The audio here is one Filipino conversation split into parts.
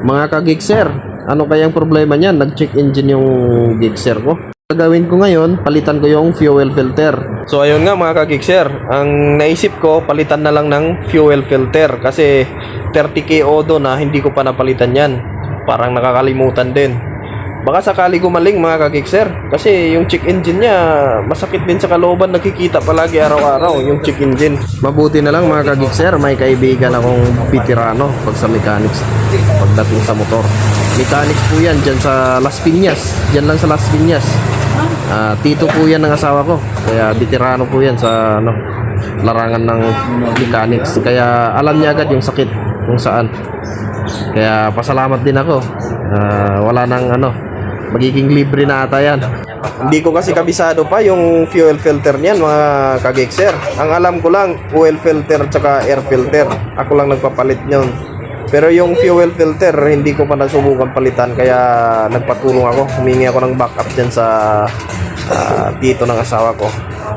Mga ka-Gixer, ano kayang problema niyan? Nag-check engine yung Gixer ko. Gagawin ko ngayon, palitan ko yung fuel filter. So ayun nga mga ka-Gixer, ang naisip ko, palitan na lang ng fuel filter. Kasi 30k odo na, hindi ko pa napalitan yan. Parang nakakalimutan din. Baka sakali gumaling mga ka-Gixer. Kasi yung check engine niya, masakit din sa kalooban. Nakikita palagi araw-araw yung check engine. Mabuti na lang mga ka-Gixer, may kaibigan akong veterano pag sa mechanics. Pagdating sa motor. Mechanics po yan dyan sa Las Piñas. Dyan lang sa Las Piñas. Tito po yan ng asawa ko. Kaya veterano po yan sa larangan ng mechanics. Kaya alam niya agad yung sakit kung saan. Kaya pasalamat din ako. Wala nang magiging libre na ata yan. Hindi ko kasi kabisado pa yung fuel filter niyan mga ka-Gixer. Ang alam ko lang oil filter at air filter. Ako lang nagpapalit nyon. Pero yung fuel filter hindi ko pa nasubukan palitan. Kaya nagpatulong ako. Humingi ako ng backup dyan sa tito ng asawa ko.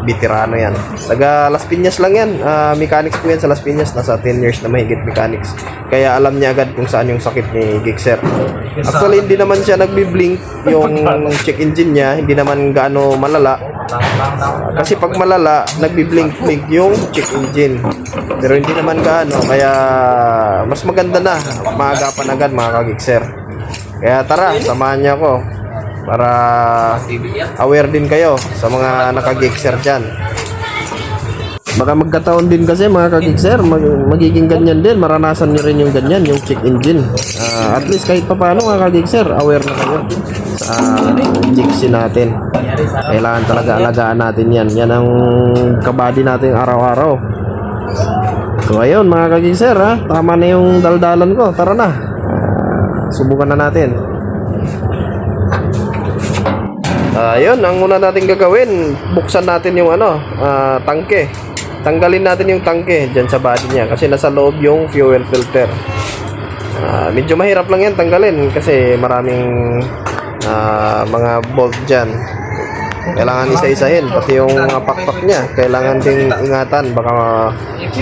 Veterano yan. Taga Las Piñas lang yan. Mechanics po yan sa Las Piñas. Nasa 10 years na mahigit mechanics. Kaya alam niya agad kung saan yung sakit ni Gixer. Actually, hindi naman siya nagbi-blink yung check engine niya. Hindi naman gaano malala. Kasi pag malala, nagbi-blink yung check engine. Pero hindi naman gaano. Kaya mas maganda na. Maagapan agad mga ka-Gixer. Kaya tara, samahan niya ako. Para aware din kayo sa mga naka-Gixer dyan. Baka magkataon din kasi mga ka-Gixer, magiging ganyan din. Maranasan nyo rin yung ganyan, yung check engine. At least kahit pa paano mga ka-Gixer, aware na kayo sa Gixie natin. Kailangan talaga alagaan natin yan. Yan ang kabady natin araw-araw. So ayun mga ka-Gixer, tama na yung daldalan ko. Tara na, subukan na natin. Ayun, ang una natin gagawin, buksan natin yung tangke. Tanggalin natin yung tangke dyan sa body niya kasi nasa loob yung fuel filter. Medyo mahirap lang yan tanggalin kasi maraming mga bolt dyan. Kailangan isa-isahin, pati yung pakpak niya kailangan ding ingatan, baka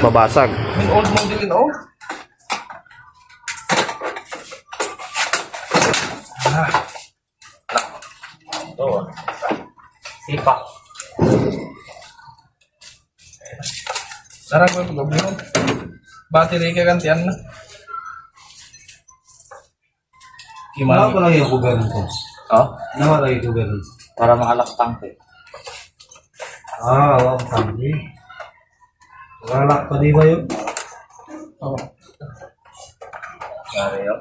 mabasag. Old model yun, oh. Ito. Sipa. Sarang ko ito. Battery kagantian na. Gimana pala yung kugan ko? Oh? Nawala yung kugan. Para makalak tangke. Wala tangke. Wala pa di ba yun? Oh. Sorry, oh.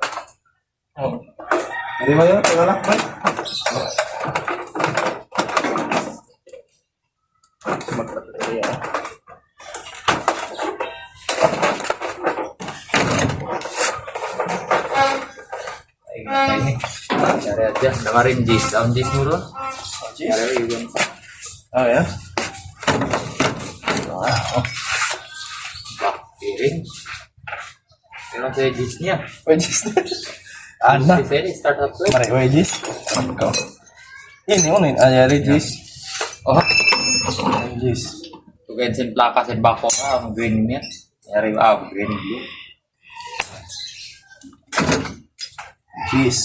Oh. Di ba yun? Wala pa? Ini cari aja dengerin jis mo doon. Cari yun. Oh ya? Wow. Piring. Pero saya jisnya. Wedges. Ana. Saya ini start up tuh. Mari wedges. Ini unin aja wedges. Oh. Wedges. Tuh bensin plaka sen bako ka ang green niya. Cari green blue. Cheese.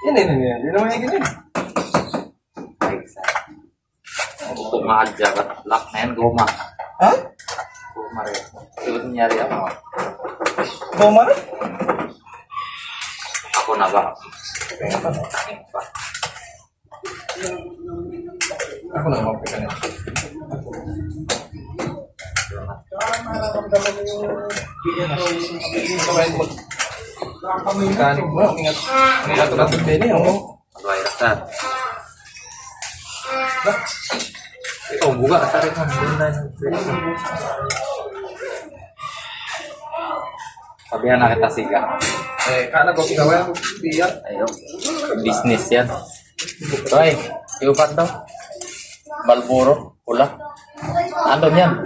Ini naman yung ganyan. Kung maaja ka, lock na yan, goma. Ha? Goma rin. Ito nangyari ako. Goma na? Ako na ba? Ako na mapika na. Mekanik mo, ingat. Ingat ka ito din eh. Virus na. Ito, buka. Tarik mo. Sabihan na kita siga. Kala ko sigawan. Biyak. Ayo. Business yan. Ito ay. Iupan daw. Balburo. Pula. Ano yan?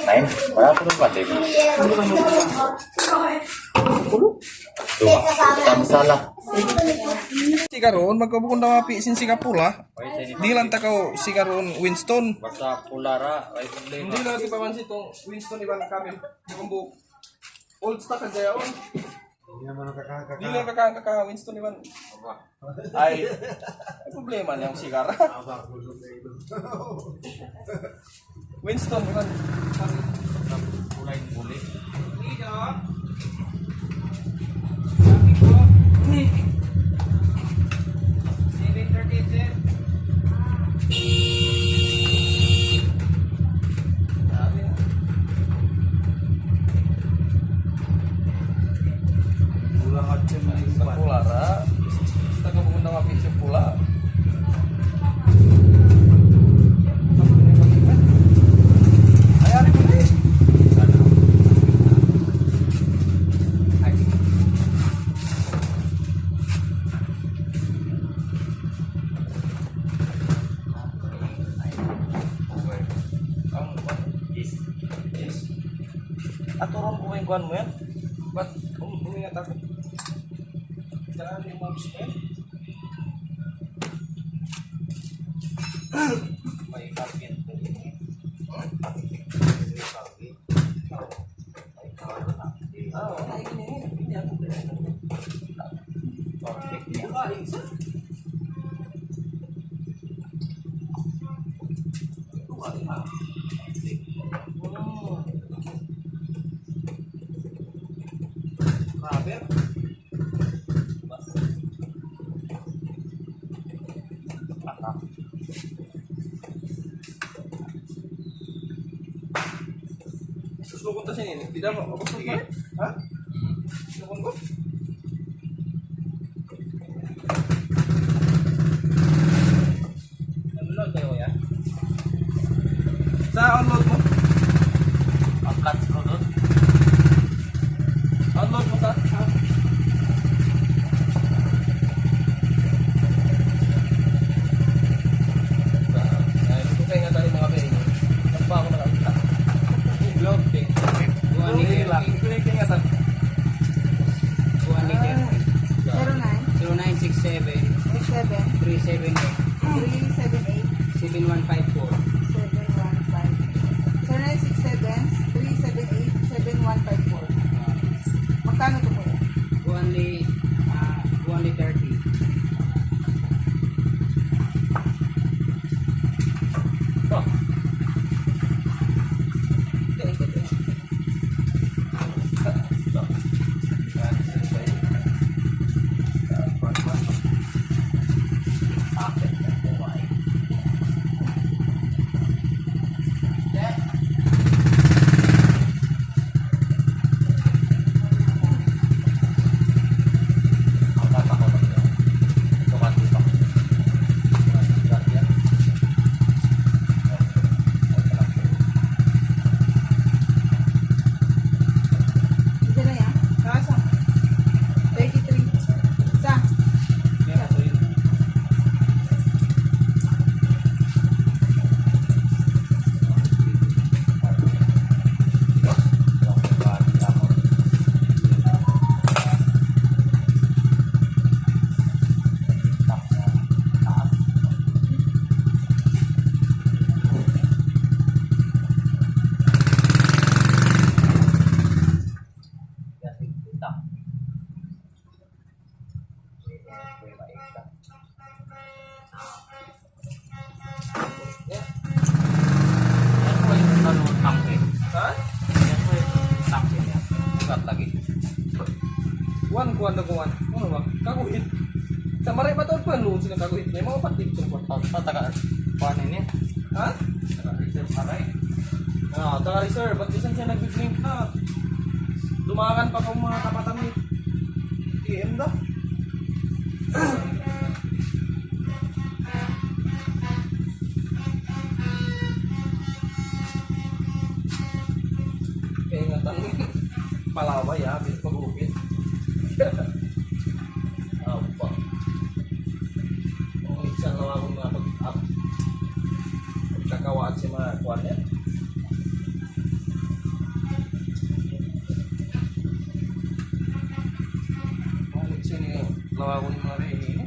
Nain. Wala ko rin ba? Dua. Kita masalah. Si karon magkabukon na mapi sin si kapula. Pwede ni Di lang takaw si karon Winston. basta pulara, ay problema. Hindi na si pamansi tong Winston ibang kamil. Kumbu old stock ka jayon. Di lang kakaka Winston ibang. Ay problema niyang sigara. Winston ibang. Kulay kulit. Sa pulara. Kita kabukon na mapi si pula. Ay ari mo di. Yes. Aturon ko yung kuhan mo yan. Ba't umingat ako? Saan yung moves mo yan? May carpet. Rubber. Susuko ta sini. Tidak mau apa apa. Hah? Susuko ko. Unload kayo ya. Sa unload mo. Angkat screw doon. Unload mo sa. Ay, kaya nga tayo mga bearing. Nagpa ako nakakita. Vlog eh. Buwan ni Kerry. Kaya nga tayo. Buwan ni Kerry. 09 0967 37 378 378 7154. 0967 378 7154. Magkano to po? Buwan ni 30. Oh. Ito na yan? Kasa? 33. Isa? Yan po yung tanong eh. Ha? Yan po yung tangke niya. Ugat lagi. Kuan na kuan. Ano ba? Kaguhit. Sa maray ba ito? Paano sila kaguhit niya? Mga patik ito po. Taga, paano niya? Ha? Taga reserve maray. Ah, taga reserve. Ba't isan siya nag-drink na? Dumakan pa kung mga kapatan ni TM daw. Kaya nga tanong. Palaway ha, bis pag-upit. Apa? Kung isa na ako mga pag-up. Pagkakawaan si mga kuwan yan. Mga leksyon niyo. Lawa ko ni mga rin.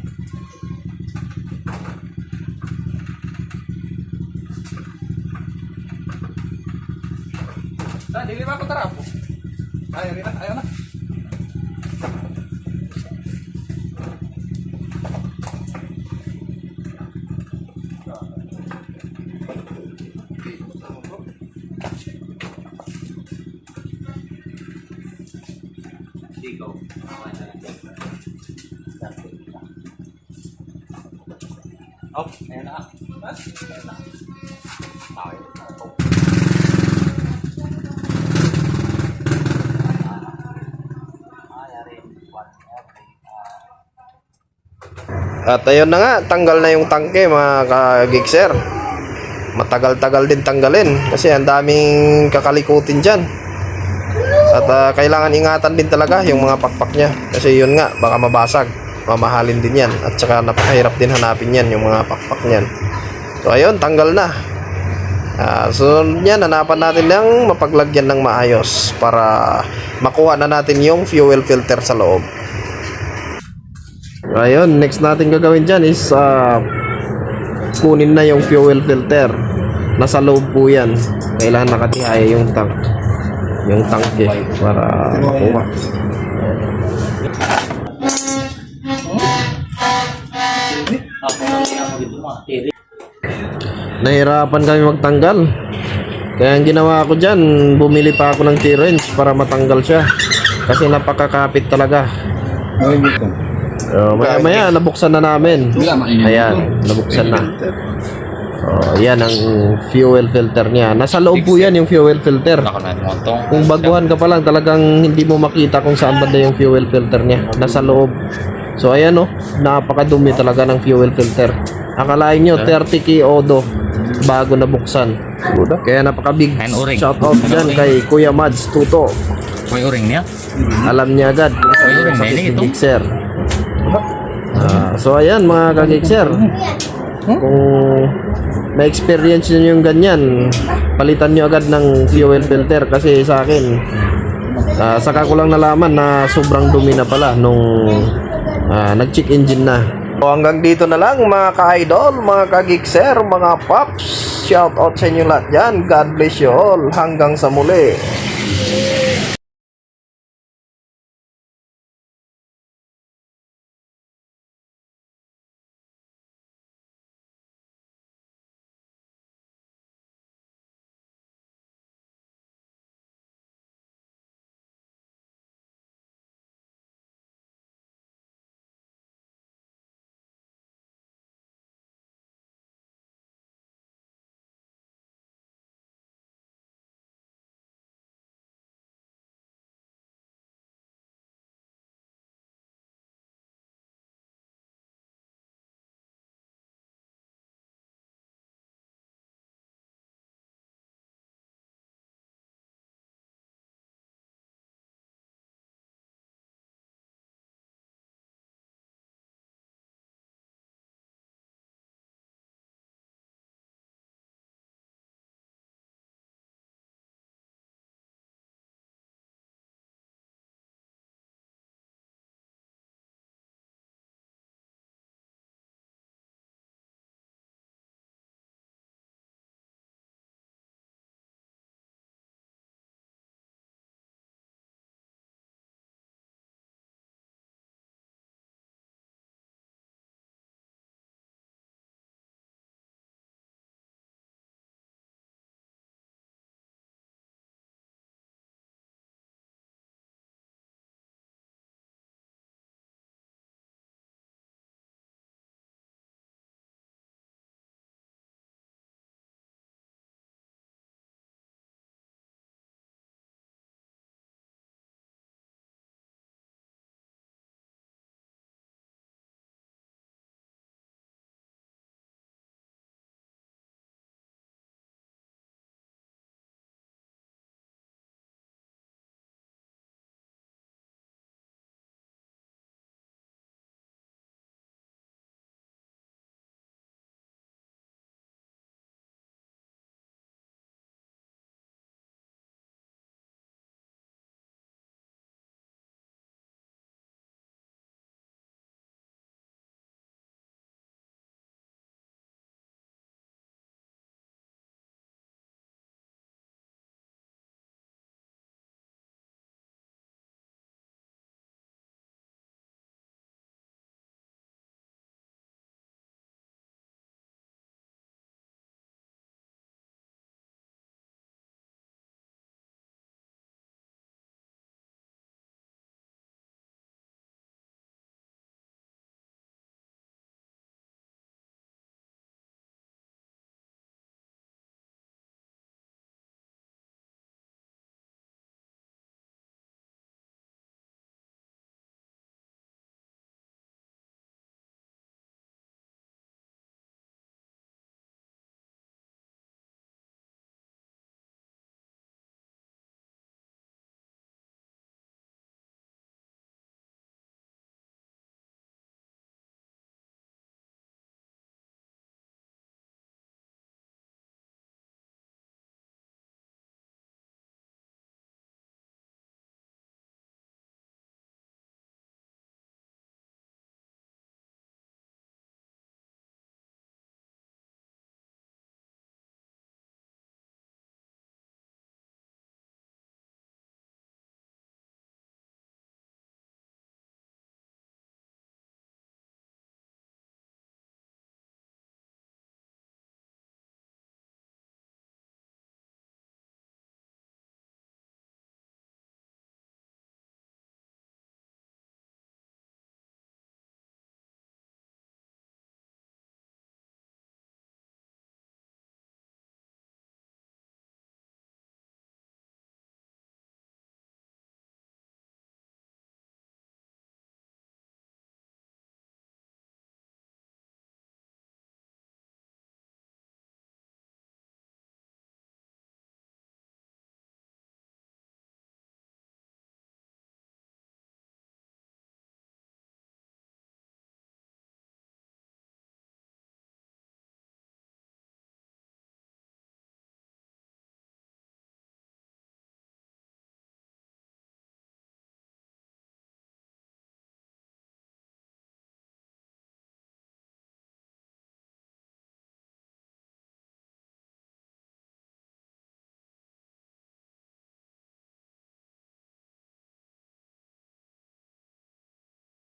Sa, di lima ko tarapo. Ayaw na, ayaw na. Sigaw. Oh, ayan na. Ayan na. At ayun na nga, tanggal na yung tangke mga ka-gigser. Matagal-tagal din tanggalin kasi ang daming kakalikutin dyan. At kailangan ingatan din talaga yung mga pakpak niya. Kasi yun nga, baka mabasag. Mamahalin din yan. At saka napakahirap din hanapin yan, yung mga pakpak niyan. So ayun, tanggal na. So yan, hanapan natin ng mapaglagyan ng maayos para makuha na natin yung fuel filter sa loob. Ayun, next natin gagawin dyan is kunin na yung fuel filter. Nasa loob po yan. Kailangan nakatihaya yung tank. Yung tanke para makuha. Nahirapan kami magtanggal. Kaya ang ginawa ko dyan, bumili pa ako ng T-wrench para matanggal siya. Kasi napakakapit talaga. Maya nabuksan na namin. Ayan, nabuksan na. Yan ang fuel filter niya. Nasa loob po yan yung fuel filter. Kung baguhan ka pa lang, talagang hindi mo makita kung saan banda yung fuel filter niya. Nasa loob. So ayan o, napakadumi talaga ng fuel filter. Akalain nyo 30 kiodo bago nabuksan. Kaya napaka-big shoutout dyan kay Kuya Mads Tuto. May uring niya? Alam niya agad kung saan yung sakit ni Gixer. So ayan mga ka-Gixer, kung na-experience nyo yung ganyan, palitan nyo agad ng fuel filter. Kasi sa akin, saka ko lang nalaman na sobrang dumi na pala nung nag-check engine na. So hanggang dito na lang mga ka-idol, mga ka-Gixer, mga pops. Shout out sa inyo lahat dyan. God bless you all. Hanggang sa muli.